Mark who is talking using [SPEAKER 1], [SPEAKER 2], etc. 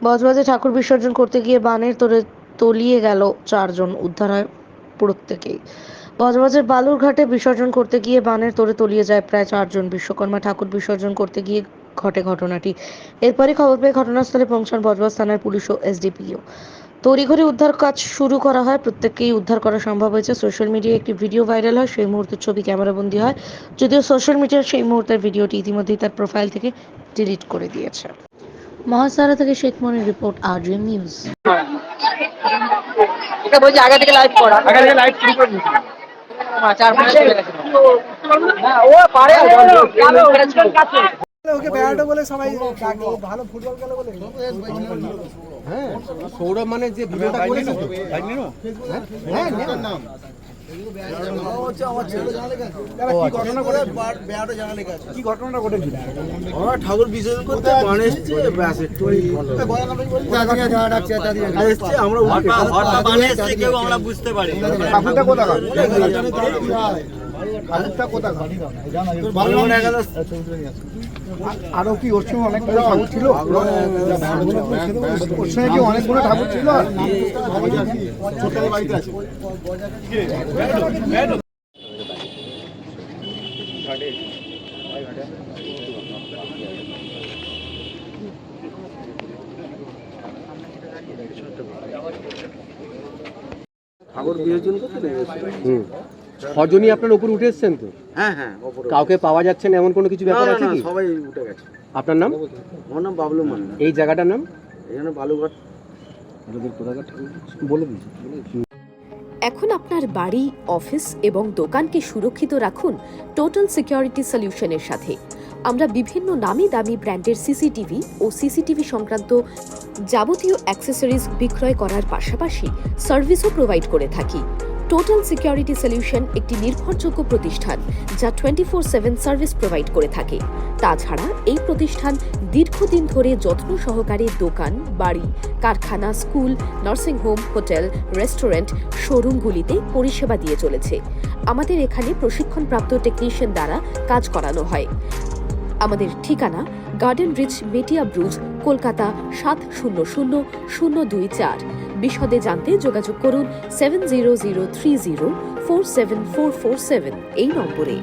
[SPEAKER 1] বজবজে ঠাকুর বিসর্জন করতে গিয়ে বানের তোড়ে তলিয়ে গেল 4 জন, উদ্ধার হয় প্রত্যেকেই। বজবজের বালুরঘাটে বিসর্জন করতে গিয়ে বানের তোড়ে তলিয়ে যায় প্রায় 4 জন। বিশ্বকর্মা ঠাকুর বিসর্জন করতে গিয়ে ঘটে ঘটনাটি। এরপরই খবর পেয়ে ঘটনাস্থলে পৌঁছান বজবজ থানার পুলিশ ও এসডিপিও। তড়িঘড়ি উদ্ধার কাজ শুরু করা হয়। প্রত্যেককেই উদ্ধার করা সম্ভব হয়েছে। সোশ্যাল মিডিয়ায় একটি ভিডিও ভাইরাল হয়। সেই মুহূর্তের ছবি ক্যামেরাবন্দি হয়। যদিও সোশ্যাল মিডিয়ার সেই মুহূর্তের ভিডিওটি ইতিমধ্যেই তার প্রোফাইল থেকে ডিলিট করে দিয়েছে। মহাসারা থেকে শেখ মনির রিপোর্ট, আরজিএম নিউজ।
[SPEAKER 2] এটা বলছি আগে থেকে লাইভ করা, আগে থেকে লাইভ শুরু করে দিয়েছি। চার পাঁচ চলে গেছে। হ্যাঁ ও পারে
[SPEAKER 3] ওকে ব্যাট বলে সবাই ডাকে, ভালো ফুটবল খেলে বলে।
[SPEAKER 4] হ্যাঁ সৌরভ মানে যে ভিডিওটা করেছে তো হ্যাঁ নাম
[SPEAKER 3] ঠাকুর বিসর্জন করতে আমরা বুঝতে পারি ঠাকুরটা আরো কি ওর সঙ্গে অনেকগুলো ঠাকুর ছিল, ওর সঙ্গে কি অনেকগুলো ঠাকুর ছিল।
[SPEAKER 4] ঠাকুর বিসর্জন করতে ছজনই আপনার উপর উঠে এসছেন তো?
[SPEAKER 3] হ্যাঁ হ্যাঁ,
[SPEAKER 4] কাউকে পাওয়া যাচ্ছে না এমন কোনো কিছু ব্যাপার আছে কি?
[SPEAKER 3] সবাই উঠে গেছে।
[SPEAKER 4] আপনার নাম?
[SPEAKER 3] আমার নাম বাবলু মান্না।
[SPEAKER 4] এই জায়গাটার নাম?
[SPEAKER 3] এখানে বালুঘাট।
[SPEAKER 4] বলে দিয়েছি।
[SPEAKER 5] এখন আপনার বাড়ি, অফিস এবং দোকানকে সুরক্ষিত রাখুন টোটাল সিকিউরিটি সলিউশনের সাথে। আমরা বিভিন্ন নামি দামি ব্র্যান্ডের সিসিটিভি ও সিসিটিভি সংক্রান্ত যাবতীয় অ্যাক্সেসরিজ বিক্রয় করার পাশাপাশি সার্ভিসও প্রোভাইড করে থাকি। টোটাল সিকিউরিটি সলিউশন একটি নির্ভরযোগ্য প্রতিষ্ঠান যা 24/7 সার্ভিস প্রোভাইড করে থাকে। তাছাড়া এই প্রতিষ্ঠান দীর্ঘদিন ধরে যত্ন সহকারে দোকান, বাড়ি, কারখানা, স্কুল, নার্সিংহোম, হোটেল, রেস্টুরেন্ট, শোরুমগুলিতে পরিষেবা দিয়ে চলেছে। আমাদের এখানে প্রশিক্ষণপ্রাপ্ত টেকনিশিয়ান দ্বারা কাজ করানো হয়। আমাদের ঠিকানা গার্ডেন রিচ, মেটিয়া ব্রুজ, কলকাতা 700024। বিশদে জানতে যোগাযোগ করুন 7003047447 এই নম্বরে।